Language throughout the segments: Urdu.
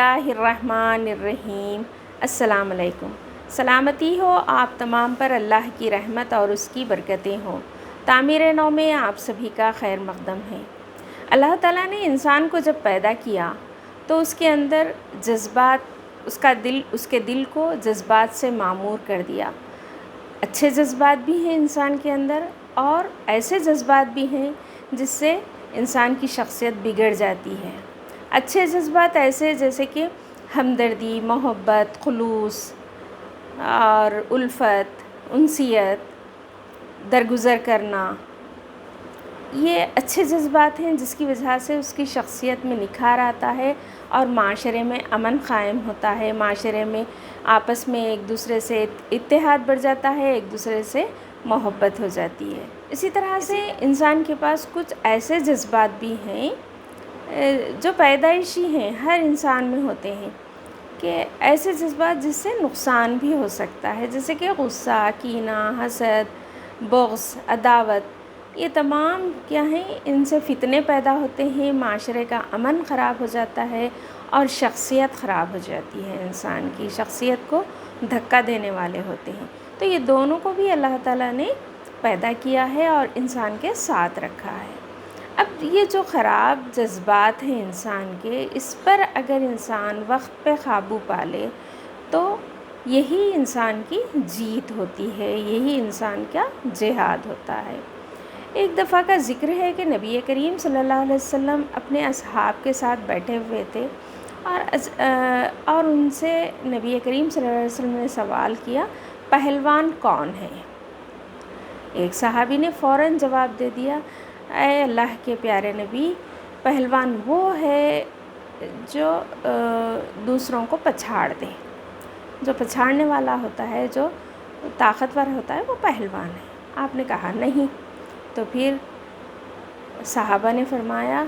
اللہ الرحمن الرحیم۔ السلام علیکم۔ سلامتی ہو آپ تمام پر، اللہ کی رحمت اور اس کی برکتیں ہوں۔ تعمیر نو میں آپ سبھی کا خیر مقدم ہے۔ اللہ تعالیٰ نے انسان کو جب پیدا کیا تو اس کے اندر جذبات، اس کے دل کو جذبات سے معمور کر دیا۔ اچھے جذبات بھی ہیں انسان کے اندر، اور ایسے جذبات بھی ہیں جس سے انسان کی شخصیت بگڑ جاتی ہے۔ اچھے جذبات ایسے جیسے کہ ہمدردی، محبت، خلوص اور الفت، انسیت، درگزر کرنا، یہ اچھے جذبات ہیں جس کی وجہ سے اس کی شخصیت میں نکھار آتا ہے اور معاشرے میں امن قائم ہوتا ہے، معاشرے میں آپس میں ایک دوسرے سے اتحاد بڑھ جاتا ہے، ایک دوسرے سے محبت ہو جاتی ہے۔ اسی طرح سے انسان کے پاس کچھ ایسے جذبات بھی ہیں جو پیدائشی ہیں، ہر انسان میں ہوتے ہیں، کہ ایسے جذبات جس سے نقصان بھی ہو سکتا ہے، جیسے کہ غصہ، کینہ، حسد، بغض، عداوت، یہ تمام کیا ہیں، ان سے فتنے پیدا ہوتے ہیں، معاشرے کا امن خراب ہو جاتا ہے اور شخصیت خراب ہو جاتی ہے، انسان کی شخصیت کو دھکا دینے والے ہوتے ہیں۔ تو یہ دونوں کو بھی اللہ تعالیٰ نے پیدا کیا ہے اور انسان کے ساتھ رکھا ہے۔ اب یہ جو خراب جذبات ہیں انسان کے، اس پر اگر انسان وقت پہ قابو پا لے تو یہی انسان کی جیت ہوتی ہے، یہی انسان کا جہاد ہوتا ہے۔ ایک دفعہ کا ذکر ہے کہ نبی کریم صلی اللہ علیہ وسلم اپنے اصحاب کے ساتھ بیٹھے ہوئے تھے اور ان سے نبی کریم صلی اللہ علیہ وسلم نے سوال کیا، پہلوان کون ہے؟ ایک صحابی نے فوراً جواب دے دیا، اے اللہ کے پیارے نبی، پہلوان وہ ہے جو دوسروں کو پچھاڑ دے، جو پچھاڑنے والا ہوتا ہے، جو طاقتور ہوتا ہے، وہ پہلوان ہے۔ آپ نے کہا نہیں۔ تو پھر صحابہ نے فرمایا،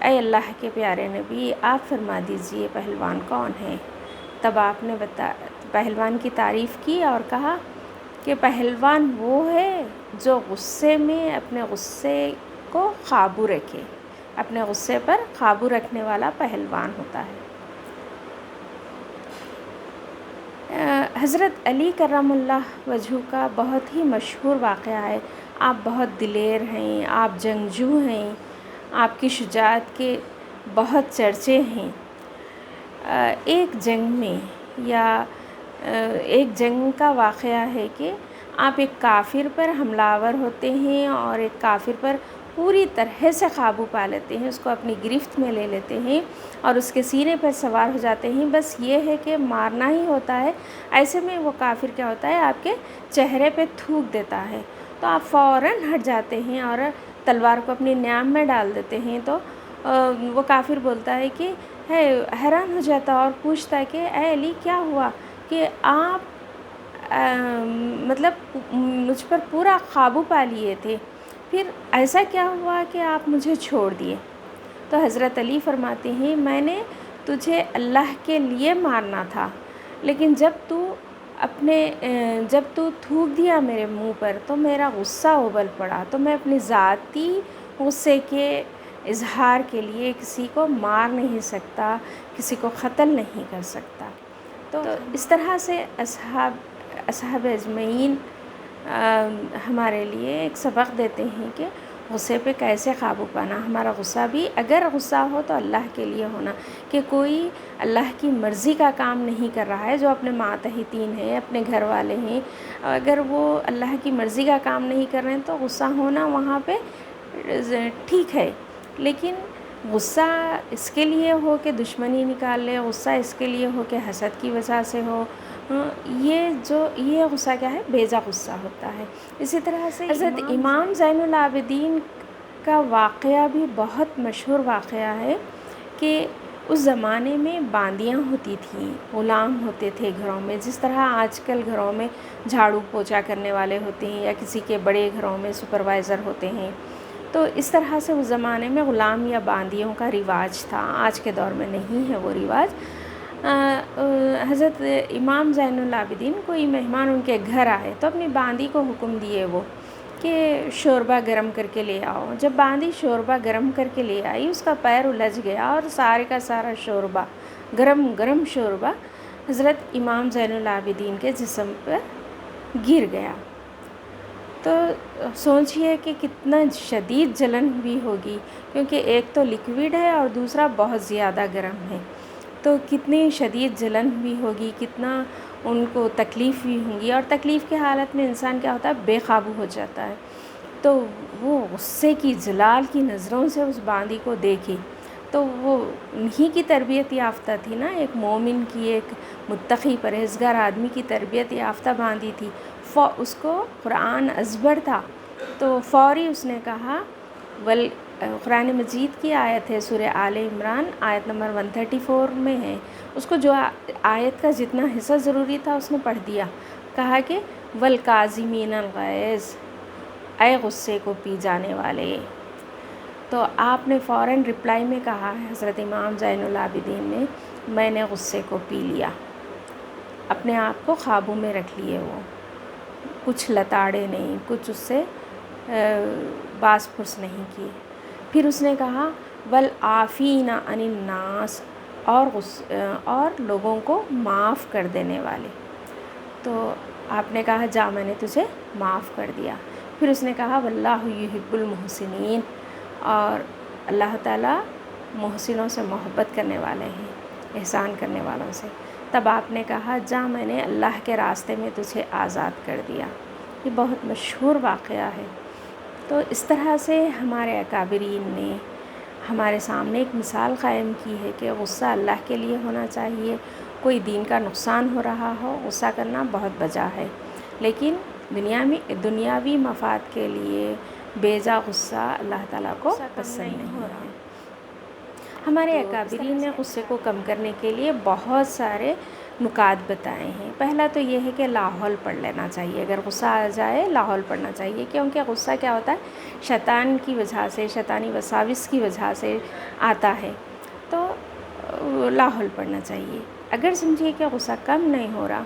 اے اللہ کے پیارے نبی، آپ فرما دیجئے پہلوان کون ہے؟ تب آپ نے پہلوان کی تعریف کی اور کہا کہ پہلوان وہ ہے جو غصے میں اپنے غصے کو قابو رکھے، اپنے غصے پر قابو رکھنے والا پہلوان ہوتا ہے۔ حضرت علی کرم اللہ وجہہ کا بہت ہی مشہور واقعہ ہے۔ آپ بہت دلیر ہیں، آپ جنگجو ہیں، آپ کی شجاعت کے بہت چرچے ہیں۔ ایک جنگ کا واقعہ ہے کہ آپ ایک کافر پر حملہ آور ہوتے ہیں اور ایک کافر پر پوری طرح سے قابو پا لیتے ہیں، اس کو اپنی گرفت میں لے لیتے ہیں اور اس کے سینے پر سوار ہو جاتے ہیں۔ بس یہ ہے کہ مارنا ہی ہوتا ہے۔ ایسے میں وہ کافر کیا ہوتا ہے، آپ کے چہرے پہ تھوک دیتا ہے، تو آپ فوراً ہٹ جاتے ہیں اور تلوار کو اپنی نیام میں ڈال دیتے ہیں۔ تو وہ کافر بولتا ہے کہ حیران ہو جاتا اور پوچھتا ہے کہ اے علی، کیا ہوا کہ آپ مطلب مجھ پر پورا قابو پا لیے تھے، پھر ایسا کیا ہوا کہ آپ مجھے چھوڑ دیے؟ تو حضرت علی فرماتے ہیں، میں نے تجھے اللہ کے لیے مارنا تھا، لیکن جب تو تھوک دیا میرے منہ پر تو میرا غصہ ابل پڑا، تو میں اپنی ذاتی غصے کے اظہار کے لیے کسی کو مار نہیں سکتا، کسی کو قتل نہیں کر سکتا۔ تو اس طرح سے اصحاب اجمعین ہمارے لیے ایک سبق دیتے ہیں کہ غصے پہ کیسے قابو پانا۔ ہمارا غصہ بھی اگر غصہ ہو تو اللہ کے لیے ہونا، کہ کوئی اللہ کی مرضی کا کام نہیں کر رہا ہے، جو اپنے ماتحتین ہیں، اپنے گھر والے ہیں، اگر وہ اللہ کی مرضی کا کام نہیں کر رہے ہیں تو غصہ ہونا وہاں پہ ٹھیک ہے۔ لیکن غصہ اس کے لیے ہو کہ دشمنی نکال لے، غصہ اس کے لیے ہو کہ حسد کی وجہ سے ہو، یہ غصہ کیا ہے، بیجا غصہ ہوتا ہے۔ اسی طرح سے حضرت امام زین العابدین کا واقعہ بھی بہت مشہور واقعہ ہے کہ اس زمانے میں باندیاں ہوتی تھیں، غلام ہوتے تھے گھروں میں، جس طرح آج کل گھروں میں جھاڑو پوچھا کرنے والے ہوتے ہیں یا کسی کے بڑے گھروں میں سپروائزر ہوتے ہیں، تو اس طرح سے اس زمانے میں غلام یا باندیوں کا رواج تھا۔ آج کے دور میں نہیں ہے وہ رواج۔ حضرت امام زین العابدین، کوئی مہمان ان کے گھر آئے تو اپنی باندی کو حکم دیے وہ کہ شوربہ گرم کر کے لے آؤ۔ جب باندی شوربہ گرم کر کے لے آئی، اس کا پیر الجھ گیا اور سارے کا سارا شوربہ گرم گرم شوربہ حضرت امام زین العابدین کے جسم پر گر گیا۔ تو سوچئے کہ کتنا شدید جلن ہوئی ہوگی، کیونکہ ایک تو لکوڈ ہے اور دوسرا بہت زیادہ گرم ہے، تو کتنی شدید جلن ہوئی ہوگی، کتنا ان کو تکلیف ہوئی ہوں گی۔ اور تکلیف کی حالت میں انسان کیا ہوتا ہے، بے قابو ہو جاتا ہے۔ تو وہ غصے کی جلال کی نظروں سے اس باندی کو دیکھی، تو وہ انہی کی تربیت یافتہ تھی نا، ایک مومن کی، ایک متقی پرہیزگار آدمی کی تربیت یافتہ باندی تھی، اس کو قرآن ازبر تھا، تو فوری اس نے کہا قرآن مجید کی آیت ہے سورہ آل عمران آیت نمبر 134 میں ہے، اس کو جو آیت کا جتنا حصہ ضروری تھا اس نے پڑھ دیا، کہا کہ والکاظمین الغیظ، اے غصے کو پی جانے والے۔ تو آپ نے فوراً رپلائی میں کہا ہے حضرت امام زین العابدین نے، میں نے غصے کو پی لیا، اپنے آپ کو قابو میں رکھ لیے، وہ کچھ لتاڑے نہیں، کچھ اس سے باز پرس نہیں کیے۔ پھر اس نے کہا والعافین عن الناس، اور لوگوں کو معاف کر دینے والے۔ تو آپ نے کہا جا میں نے تجھے معاف کر دیا۔ پھر اس نے کہا واللہ یحب المحسنین، اور اللہ تعالیٰ محسنوں سے محبت کرنے والے ہیں، احسان کرنے والوں سے۔ تب آپ نے کہا جا میں نے اللہ کے راستے میں تجھے آزاد کر دیا۔ یہ بہت مشہور واقعہ ہے۔ تو اس طرح سے ہمارے اکابرین نے ہمارے سامنے ایک مثال قائم کی ہے کہ غصہ اللہ کے لیے ہونا چاہیے۔ کوئی دین کا نقصان ہو رہا ہو، غصہ کرنا بہت بجا ہے، لیکن دنیاوی مفاد کے لیے بے جا غصہ اللہ تعالیٰ کو پسند نہیں ہو رہا۔ ہمارے اکابرین نے غصے کو کم کرنے کے لیے بہت سارے نکات بتائے ہیں۔ پہلا تو یہ ہے کہ لاحول پڑھ لینا چاہیے، اگر غصہ آ جائے لاحول پڑھنا چاہیے، کیونکہ غصہ کیا ہوتا ہے، شیطان کی وجہ سے، شیطانی وساوس کی وجہ سے آتا ہے، تو لاحول پڑھنا چاہیے۔ اگر سمجھیے کہ غصہ کم نہیں ہو رہا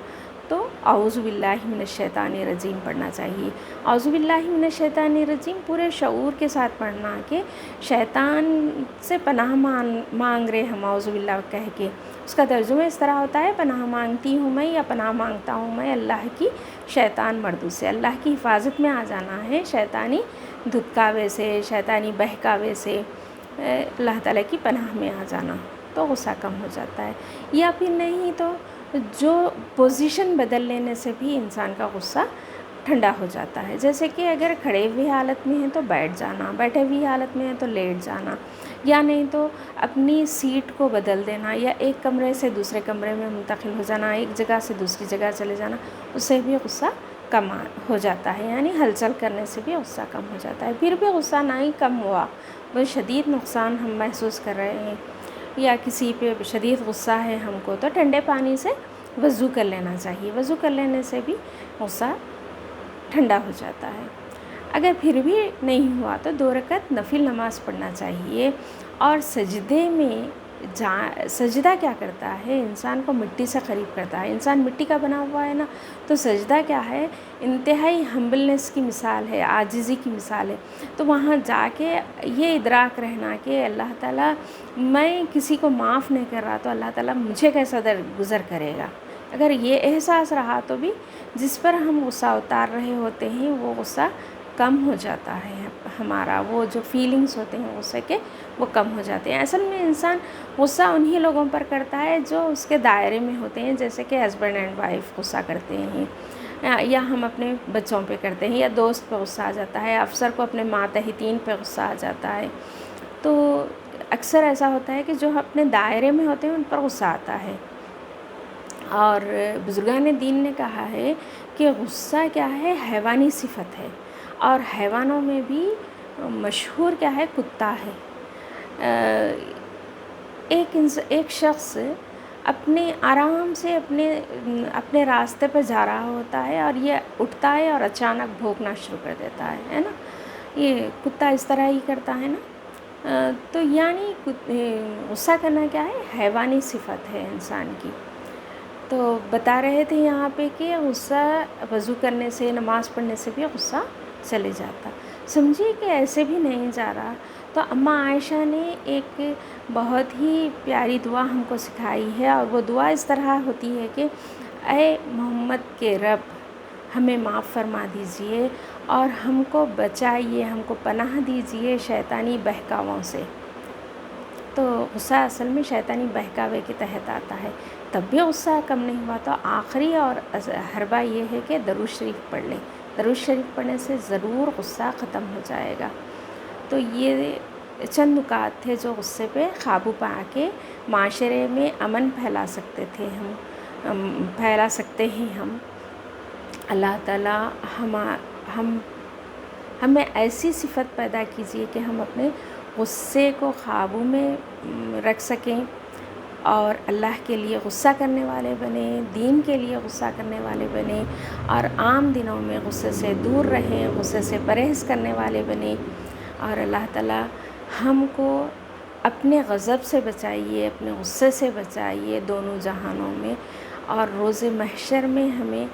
تو اعوذ باللہ من الشیطان الرجیم پڑھنا چاہیے۔ اعوذ باللہ من الشیطان الرجیم پورے شعور کے ساتھ پڑھنا کہ شیطان سے پناہ مانگ رہے ہم اعوذ باللہ کہہ کے۔ اس کا ترجمہ اس طرح ہوتا ہے، پناہ مانگتی ہوں میں، یا پناہ مانگتا ہوں میں اللہ کی شیطان مردود سے، اللہ کی حفاظت میں آ جانا ہے شیطانی دھتکاوے سے، شیطانی بہکاوے سے، اللہ تعالیٰ کی پناہ میں آ جانا، تو غصہ کم ہو جاتا ہے۔ یا پھر نہیں تو جو پوزیشن بدل لینے سے بھی انسان کا غصہ ٹھنڈا ہو جاتا ہے، جیسے کہ اگر کھڑے ہوئی حالت میں ہیں تو بیٹھ جانا، بیٹھے ہوئی حالت میں ہیں تو لیٹ جانا، یا نہیں تو اپنی سیٹ کو بدل دینا، یا ایک کمرے سے دوسرے کمرے میں منتقل ہو جانا، ایک جگہ سے دوسری جگہ چلے جانا، اس سے بھی غصہ کم ہو جاتا ہے، یعنی ہلچل کرنے سے بھی غصہ کم ہو جاتا ہے۔ پھر بھی غصہ نہ ہی کم ہوا، بہت شدید نقصان ہم محسوس کر رہے ہیں، یا کسی پہ شدید غصہ ہے ہم کو، تو ٹھنڈے پانی سے وضو کر لینا چاہیے، وضو کر لینے سے بھی غصہ ٹھنڈا ہو جاتا ہے۔ اگر پھر بھی نہیں ہوا تو 2 رکعت نفل نماز پڑھنا چاہیے۔ اور سجدے میں سجدہ کیا کرتا ہے، انسان کو مٹی سے قریب کرتا ہے، انسان مٹی کا بنا ہوا ہے نا، تو سجدہ کیا ہے، انتہائی ہمبلنس کی مثال ہے، عاجزی کی مثال ہے۔ تو وہاں جا کے یہ ادراک رہنا کہ اللہ تعالیٰ، میں کسی کو معاف نہیں کر رہا تو اللہ تعالیٰ مجھے کیسا درگزر کرے گا۔ اگر یہ احساس رہا تو بھی جس پر ہم غصہ اتار رہے ہوتے ہیں وہ غصہ کم ہو جاتا ہے، ہمارا وہ جو فیلنگز ہوتے ہیں غصے کے وہ کم ہو جاتے ہیں۔ اصل میں انسان غصہ انہی لوگوں پر کرتا ہے جو اس کے دائرے میں ہوتے ہیں، جیسے کہ ہسبینڈ اینڈ وائف غصہ کرتے ہیں، یا ہم اپنے بچوں پہ کرتے ہیں، یا دوست پہ غصہ آ جاتا ہے، افسر کو اپنے ماتحتین پہ غصہ آ جاتا ہے۔ تو اکثر ایسا ہوتا ہے کہ جو اپنے دائرے میں ہوتے ہیں ان پر غصہ آتا ہے۔ اور بزرگان دین نے کہا ہے کہ غصہ کیا ہے، حیوانی صفت ہے، اور حیوانوں میں بھی مشہور کیا ہے، کتا ہے۔ ایک شخص اپنے آرام سے اپنے راستے پر جا رہا ہوتا ہے اور یہ اٹھتا ہے اور اچانک بھونکنا شروع کر دیتا ہے نا، یہ کتا اس طرح ہی کرتا ہے نا۔ تو یعنی غصہ کرنا کیا ہے، حیوانی صفت ہے انسان کی۔ تو بتا رہے تھے یہاں پہ کہ غصہ وضو کرنے سے، نماز پڑھنے سے بھی غصہ چلے جاتا۔ سمجھیے کہ ایسے بھی نہیں جا رہا۔ تو اماں عائشہ نے ایک بہت ہی پیاری دعا ہم کو سکھائی ہے، اور وہ دعا اس طرح ہوتی ہے کہ اے محمد کے رب، ہمیں معاف فرما دیجئے اور ہم کو بچائیے، ہم کو پناہ دیجئے شیطانی بہکاووں سے۔ تو غصہ اصل میں شیطانی بہکاوے کے تحت آتا ہے، تب بھی غصہ کم نہیں ہوا۔ تو آخری اور حربہ یہ ہے کہ درود شریف پڑھ لیں۔ درود شریف پڑھنے سے ضرور غصہ ختم ہو جائے گا۔ تو یہ چند نکات تھے جو غصے پہ قابو پا کے معاشرے میں امن پھیلا سکتے تھے پھیلا سکتے ہیں ہم۔ اللہ تعالیٰ ہمیں ایسی صفت پیدا کیجیے کہ ہم اپنے غصے کو قابو میں رکھ سکیں اور اللہ کے لیے غصہ کرنے والے بنیں، دین کے لیے غصہ کرنے والے بنیں، اور عام دنوں میں غصے سے دور رہیں، غصے سے پرہیز کرنے والے بنیں۔ اور اللہ تعالیٰ ہم کو اپنے غضب سے بچائیے، اپنے غصے سے بچائیے دونوں جہانوں میں، اور روز محشر میں ہمیں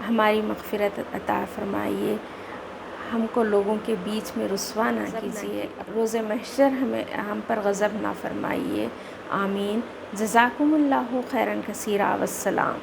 ہماری مغفرت عطا فرمائیے۔ ہم کو لوگوں کے بیچ میں رسوا نہ کیجیے، روز محشر ہم پر غضب نہ فرمائیے۔ آمین۔ جزاکم اللہ خیراً کثیرا، والسلام۔